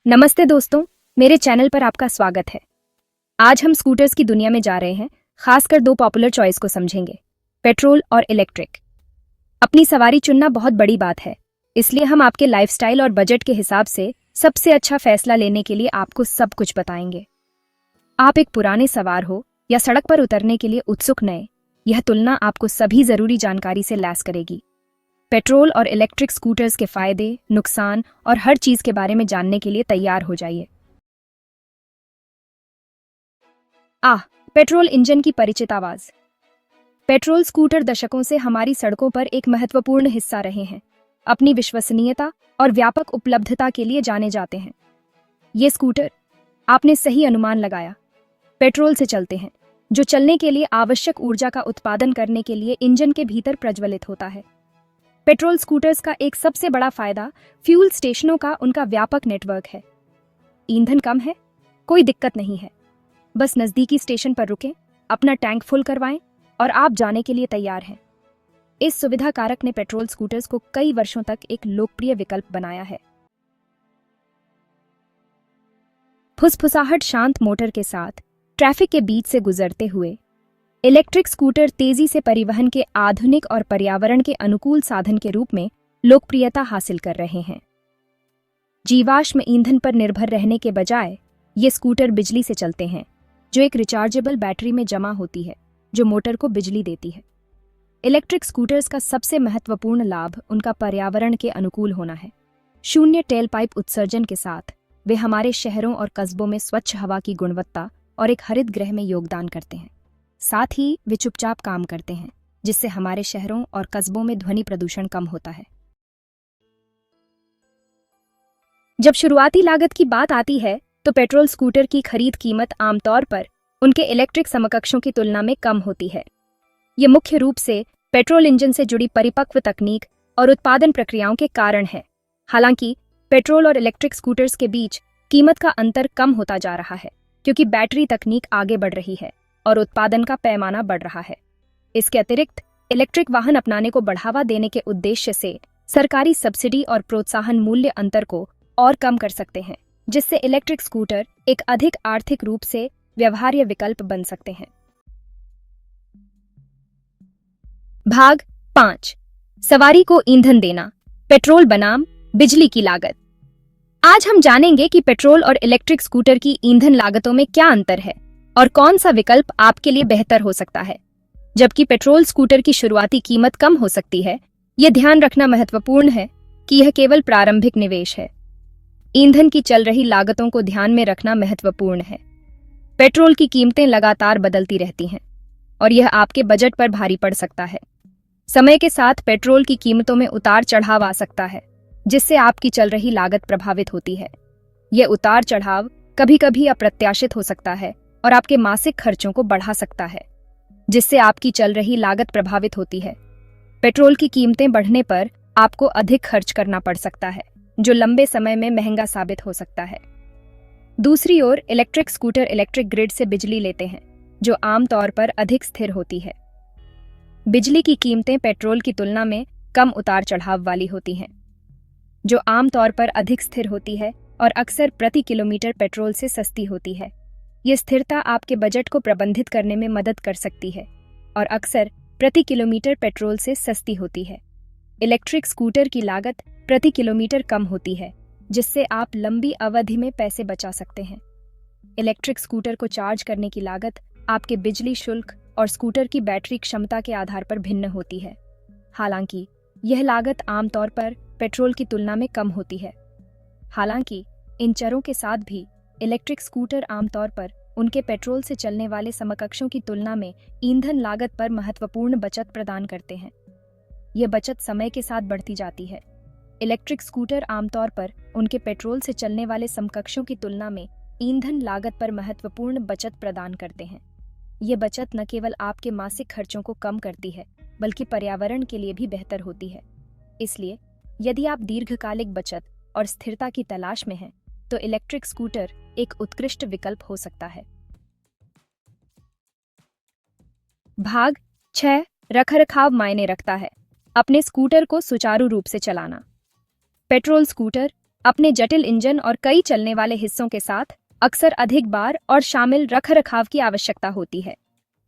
नमस्ते दोस्तों, मेरे चैनल पर आपका स्वागत है। आज हम स्कूटर्स की दुनिया में जा रहे हैं, खासकर दो पॉपुलर चॉइस को समझेंगे, पेट्रोल और इलेक्ट्रिक। अपनी सवारी चुनना बहुत बड़ी बात है, इसलिए हम आपके लाइफस्टाइल और बजट के हिसाब से सबसे अच्छा फैसला लेने के लिए आपको सब कुछ बताएंगे। आप एक पुराने सवार हो या सड़क पर उतरने के लिए उत्सुक नए, यह तुलना आपको सभी जरूरी जानकारी से लैस करेगी। पेट्रोल और इलेक्ट्रिक स्कूटर्स के फायदे, नुकसान और हर चीज के बारे में जानने के लिए तैयार हो जाइए। पेट्रोल इंजन की परिचित आवाज। पेट्रोल स्कूटर दशकों से हमारी सड़कों पर एक महत्वपूर्ण हिस्सा रहे हैं। अपनी विश्वसनीयता और व्यापक उपलब्धता के लिए जाने जाते हैं। ये स्कूटर, आपने सही अनुमान लगाया, पेट्रोल से चलते हैं, जो चलने के लिए आवश्यक ऊर्जा का उत्पादन करने के लिए इंजन के भीतर प्रज्वलित होता है। पेट्रोल स्कूटर्स का एक सबसे बड़ा फायदा फ्यूल स्टेशनों का उनका व्यापक नेटवर्क है। ईंधन कम है, कोई दिक्कत नहीं है, बस नजदीकी स्टेशन पर रुकें, अपना टैंक फुल करवाएं और आप जाने के लिए तैयार हैं। इस सुविधा कारक ने पेट्रोल स्कूटर्स को कई वर्षों तक एक लोकप्रिय विकल्प बनाया है। फुसफुसाहट शांत मोटर के साथ ट्रैफिक के बीच से गुजरते हुए इलेक्ट्रिक स्कूटर तेजी से परिवहन के आधुनिक और पर्यावरण के अनुकूल साधन के रूप में लोकप्रियता हासिल कर रहे हैं। जीवाश्म ईंधन पर निर्भर रहने के बजाय ये स्कूटर बिजली से चलते हैं, जो एक रिचार्जेबल बैटरी में जमा होती है, जो मोटर को बिजली देती है। इलेक्ट्रिक स्कूटर्स का सबसे महत्वपूर्ण लाभ उनका पर्यावरण के अनुकूल होना है। शून्य टेल पाइप उत्सर्जन के साथ वे हमारे शहरों और कस्बों में स्वच्छ हवा की गुणवत्ता और एक हरित गृह में योगदान करते हैं। साथ ही वे चुपचाप काम करते हैं, जिससे हमारे शहरों और कस्बों में ध्वनि प्रदूषण कम होता है। जब शुरुआती लागत की बात आती है, तो पेट्रोल स्कूटर की खरीद कीमत आमतौर पर उनके इलेक्ट्रिक समकक्षों की तुलना में कम होती है। ये मुख्य रूप से पेट्रोल इंजन से जुड़ी परिपक्व तकनीक और उत्पादन प्रक्रियाओं के कारण है। हालांकि पेट्रोल और इलेक्ट्रिक स्कूटर्स के बीच कीमत का अंतर कम होता जा रहा है, क्योंकि बैटरी तकनीक आगे बढ़ रही है और उत्पादन का पैमाना बढ़ रहा है। इसके अतिरिक्त इलेक्ट्रिक वाहन अपनाने को बढ़ावा देने के उद्देश्य से सरकारी सब्सिडी और प्रोत्साहन मूल्य अंतर को और कम कर सकते हैं, जिससे इलेक्ट्रिक स्कूटर एक अधिक आर्थिक रूप से व्यवहार्य विकल्प बन सकते हैं। भाग 5, सवारी को ईंधन देना, पेट्रोल बनाम बिजली की लागत। आज हम जानेंगे कि पेट्रोल और इलेक्ट्रिक स्कूटर की ईंधन लागतों में क्या अंतर है और कौन सा विकल्प आपके लिए बेहतर हो सकता है। जबकि पेट्रोल स्कूटर की शुरुआती कीमत कम हो सकती है, यह ध्यान रखना महत्वपूर्ण है कि यह केवल प्रारंभिक निवेश है। ईंधन की चल रही लागतों को ध्यान में रखना महत्वपूर्ण है। पेट्रोल की कीमतें लगातार बदलती रहती हैं और यह आपके बजट पर भारी पड़ सकता है। समय के साथ पेट्रोल की कीमतों में उतार चढ़ाव आ सकता है, जिससे आपकी चल रही लागत प्रभावित होती है। यह उतार चढ़ाव कभी-कभी अप्रत्याशित हो सकता है और आपके मासिक खर्चों को बढ़ा सकता है, जिससे आपकी चल रही लागत प्रभावित होती है। पेट्रोल की कीमतें बढ़ने पर आपको अधिक खर्च करना पड़ सकता है, जो लंबे समय में महंगा साबित हो सकता है। दूसरी ओर इलेक्ट्रिक स्कूटर इलेक्ट्रिक ग्रिड से बिजली लेते हैं, जो आमतौर पर अधिक स्थिर होती है। बिजली की कीमतें पेट्रोल की तुलना में कम उतार चढ़ाव वाली होती हैं, जो आमतौर पर अधिक स्थिर होती है और अक्सर प्रति किलोमीटर पेट्रोल से सस्ती होती है। ये स्थिरता आपके बजट को प्रबंधित करने में मदद कर सकती है और अक्सर प्रति किलोमीटर पेट्रोल से सस्ती होती है। इलेक्ट्रिक स्कूटर की लागत प्रति किलोमीटर कम होती है, जिससे आप लंबी अवधि में पैसे बचा सकते हैं। इलेक्ट्रिक स्कूटर को चार्ज करने की लागत आपके बिजली शुल्क और स्कूटर की बैटरी क्षमता के आधार पर भिन्न होती है। हालांकि यह लागत आमतौर पर पेट्रोल की तुलना में कम होती है। हालांकि इन चरों के साथ भी इलेक्ट्रिक स्कूटर आमतौर पर उनके पेट्रोल से चलने वाले समकक्षों की तुलना में ईंधन लागत पर महत्वपूर्ण बचत प्रदान करते हैं। यह बचत समय के साथ बढ़ती जाती है। इलेक्ट्रिक स्कूटर आमतौर पर उनके पेट्रोल से चलने वाले समकक्षों की तुलना में ईंधन लागत पर महत्वपूर्ण बचत प्रदान करते हैं। यह बचत न केवल आपके मासिक खर्चों को कम करती है, बल्कि पर्यावरण के लिए भी बेहतर होती है। इसलिए यदि आप दीर्घकालिक बचत और स्थिरता की तलाश में हैं, तो इलेक्ट्रिक स्कूटर एक उत्कृष्ट विकल्प हो सकता है। भाग 6, रखरखाव मायने रखता है, अपने स्कूटर को सुचारू रूप से चलाना। पेट्रोल स्कूटर अपने जटिल इंजन और कई चलने वाले हिस्सों के साथ अक्सर अधिक बार और शामिल रखरखाव की आवश्यकता होती है।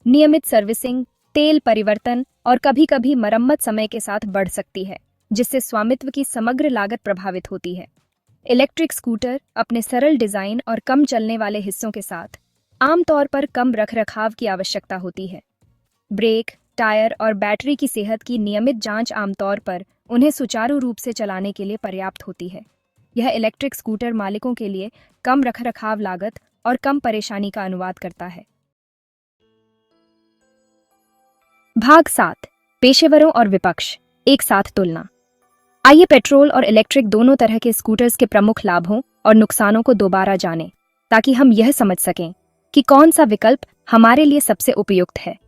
नियमित सर्विसिंग, तेल परिवर्तन और कभी-कभी मरम्मत समय के साथ बढ़ सकती है, जिससे स्वामित्व की समग्र लागत प्रभावित होती है। इलेक्ट्रिक स्कूटर अपने सरल डिजाइन और कम चलने वाले हिस्सों के साथ आमतौर पर कम रखरखाव की आवश्यकता होती है। ब्रेक, टायर और बैटरी की सेहत की नियमित जांच आमतौर पर उन्हें सुचारू रूप से चलाने के लिए पर्याप्त होती है। यह इलेक्ट्रिक स्कूटर मालिकों के लिए कम रखरखाव लागत और कम परेशानी का अनुवाद करता है। भाग 7, पेशेवरों और विपक्ष, एक साथ तुलना। आइए पेट्रोल और इलेक्ट्रिक दोनों तरह के स्कूटर्स के प्रमुख लाभों और नुकसानों को दोबारा जानें, ताकि हम यह समझ सकें कि कौन सा विकल्प हमारे लिए सबसे उपयुक्त है।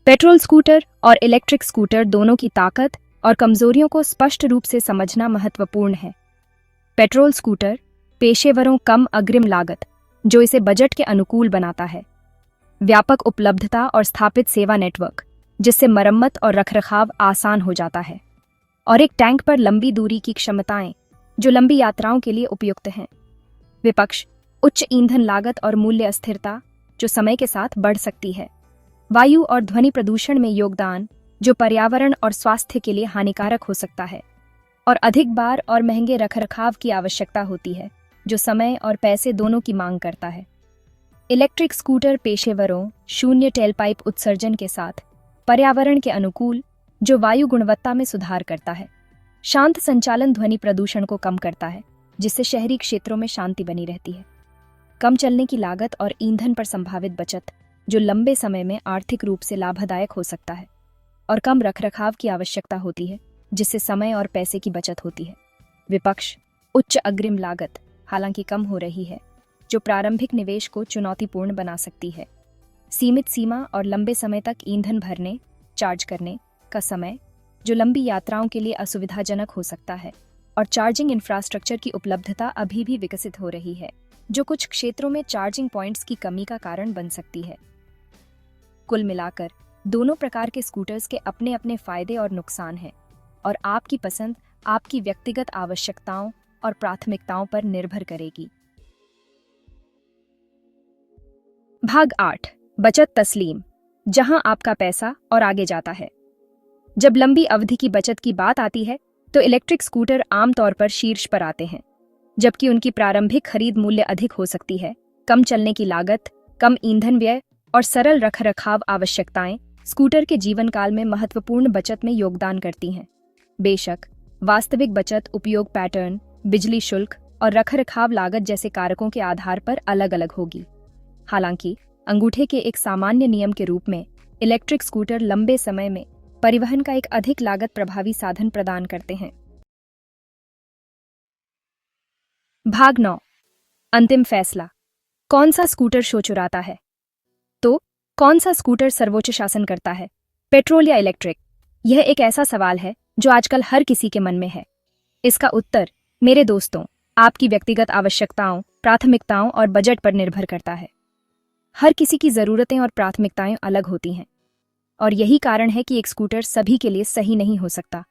पेट्रोल स्कूटर और इलेक्ट्रिक स्कूटर दोनों की ताकत और कमजोरियों को स्पष्ट रूप से समझना महत्वपूर्ण है। पेट्रोल स्कूटर पेशेवरों कम अग्रिम लागत, जो इसे बजट के अनुकूल बनाता है। व्यापक उपलब्धता और स्थापित सेवा नेटवर्क, जिससे मरम्मत और रखरखाव आसान हो जाता है। और एक टैंक पर लंबी दूरी की क्षमताएं, जो लंबी यात्राओं के लिए उपयुक्त हैं। विपक्ष, उच्च ईंधन लागत और मूल्य अस्थिरता, जो समय के साथ बढ़ सकती है। वायु और ध्वनि प्रदूषण में योगदान, जो पर्यावरण और स्वास्थ्य के लिए हानिकारक हो सकता है। और अधिक बार और महंगे रखरखाव की आवश्यकता होती है, जो समय और पैसे दोनों की मांग करता है। इलेक्ट्रिक स्कूटर पेशेवरों शून्य टेलपाइप उत्सर्जन के साथ पर्यावरण के अनुकूल, जो वायु गुणवत्ता में सुधार करता है। शांत संचालन ध्वनि प्रदूषण को कम करता है, जिससे शहरी क्षेत्रों में शांति बनी रहती है। कम चलने की लागत और ईंधन पर संभावित बचत, जो लंबे समय में आर्थिक रूप से लाभदायक हो सकता है। और कम रखरखाव की आवश्यकता होती है, जिससे समय और पैसे की बचत होती है। विपक्ष, उच्च अग्रिम लागत, हालांकि कम हो रही है, जो प्रारंभिक निवेश को चुनौतीपूर्ण बना सकती है। सीमित सीमा और लंबे समय तक ईंधन भरने, चार्ज करने का समय, जो लंबी यात्राओं के लिए असुविधाजनक हो सकता है। और चार्जिंग इंफ्रास्ट्रक्चर की उपलब्धता अभी भी विकसित हो रही है, जो कुछ क्षेत्रों में चार्जिंग पॉइंट्स की कमी का कारण बन सकती है। कुल मिलाकर दोनों प्रकार के स्कूटर्स के अपने अपने फायदे और नुकसान हैं, और आपकी पसंद आपकी व्यक्तिगत आवश्यकताओं और प्राथमिकताओं पर निर्भर करेगी। भाग 8, बचत तस्लीम, जहां आपका पैसा और आगे जाता है। जब लंबी अवधि की बचत की बात आती है, तो इलेक्ट्रिक स्कूटर आमतौर पर शीर्ष पर आते हैं, जबकि उनकी प्रारंभिक खरीद मूल्य अधिक हो सकती है। कम चलने की लागत, कम ईंधन व्यय और सरल रखरखाव आवश्यकताएं स्कूटर के जीवन काल में महत्वपूर्ण बचत में योगदान करती हैं। बेशक, वास्तविक बचत उपयोग पैटर्न, बिजली शुल्क और रखरखाव लागत जैसे कारकों के आधार पर अलग अलग होगी। हालांकि अंगूठे के एक सामान्य नियम के रूप में इलेक्ट्रिक स्कूटर लंबे समय में परिवहन का एक अधिक लागत प्रभावी साधन प्रदान करते हैं। भाग 9, अंतिम फैसला, कौन सा स्कूटर शो चुराता है? तो कौन सा स्कूटर सर्वोच्च शासन करता है, पेट्रोल या इलेक्ट्रिक? यह एक ऐसा सवाल है जो आजकल हर किसी के मन में है। इसका उत्तर, मेरे दोस्तों, आपकी व्यक्तिगत आवश्यकताओं, प्राथमिकताओं और बजट पर निर्भर करता है। हर किसी की जरूरतें और प्राथमिकताएं अलग होती हैं, और यही कारण है कि एक स्कूटर सभी के लिए सही नहीं हो सकता।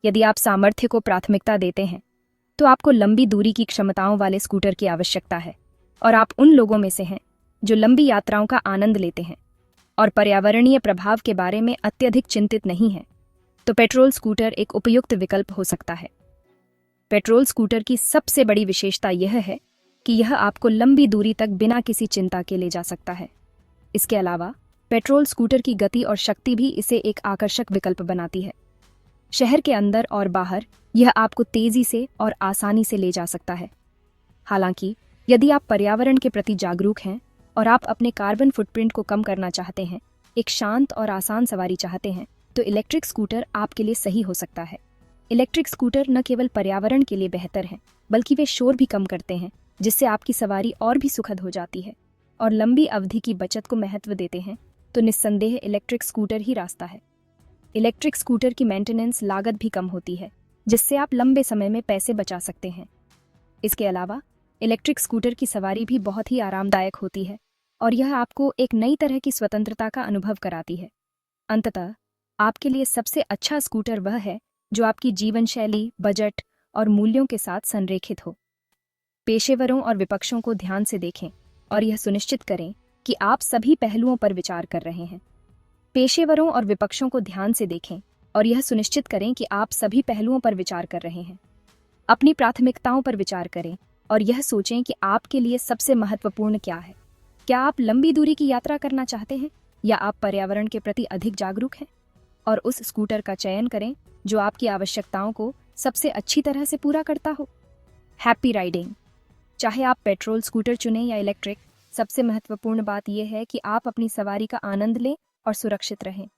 यदि आप सामर्थ्य को प्राथमिकता देते हैं, तो आपको लंबी दूरी की क्षमताओं वाले स्कूटर की आवश्यकता है, और आप उन लोगों में से हैं जो लंबी यात्राओं का आनंद लेते हैं और पर्यावरणीय प्रभाव के बारे में अत्यधिक चिंतित नहीं हैं, तो पेट्रोल स्कूटर एक उपयुक्त विकल्प हो सकता है। पेट्रोल स्कूटर की सबसे बड़ी विशेषता यह है कि यह आपको लंबी दूरी तक बिना किसी चिंता के ले जा सकता है। इसके अलावा पेट्रोल स्कूटर की गति और शक्ति भी इसे एक आकर्षक विकल्प बनाती है। शहर के अंदर और बाहर यह आपको तेजी से और आसानी से ले जा सकता है। हालांकि यदि आप पर्यावरण के प्रति जागरूक हैं और आप अपने कार्बन फुटप्रिंट को कम करना चाहते हैं, एक शांत और आसान सवारी चाहते हैं, तो इलेक्ट्रिक स्कूटर आपके लिए सही हो सकता है। इलेक्ट्रिक स्कूटर न केवल पर्यावरण के लिए बेहतर हैं, बल्कि वे शोर भी कम करते हैं, जिससे आपकी सवारी और भी सुखद हो जाती है। और लंबी अवधि की बचत को महत्व देते हैं, तो निस्संदेह इलेक्ट्रिक स्कूटर ही रास्ता है। इलेक्ट्रिक स्कूटर की मेंटेनेंस लागत भी कम होती है, जिससे आप लंबे समय में पैसे बचा सकते हैं। इसके अलावा इलेक्ट्रिक स्कूटर की सवारी भी बहुत ही आरामदायक होती है, और यह आपको एक नई तरह की स्वतंत्रता का अनुभव कराती है। अंततः आपके लिए सबसे अच्छा स्कूटर वह है जो आपकी जीवन शैली, बजट और मूल्यों के साथ संरेखित हो। पेशेवरों और विपक्षों को ध्यान से देखें और यह सुनिश्चित करें कि आप सभी पहलुओं पर विचार कर रहे हैं। पेशेवरों और विपक्षों को ध्यान से देखें और यह सुनिश्चित करें कि आप सभी पहलुओं पर विचार कर रहे हैं। अपनी प्राथमिकताओं पर विचार करें और यह सोचें कि आपके लिए सबसे महत्वपूर्ण क्या है। क्या आप लंबी दूरी की यात्रा करना चाहते हैं या आप पर्यावरण के प्रति अधिक जागरूक हैं? और उस स्कूटर का चयन करें जो आपकी आवश्यकताओं को सबसे अच्छी तरह से पूरा करता हो। Happy riding. चाहे आप पेट्रोल स्कूटर चुनें या इलेक्ट्रिक, सबसे महत्वपूर्ण बात यह है कि आप अपनी सवारी का आनंद लें और सुरक्षित रहें।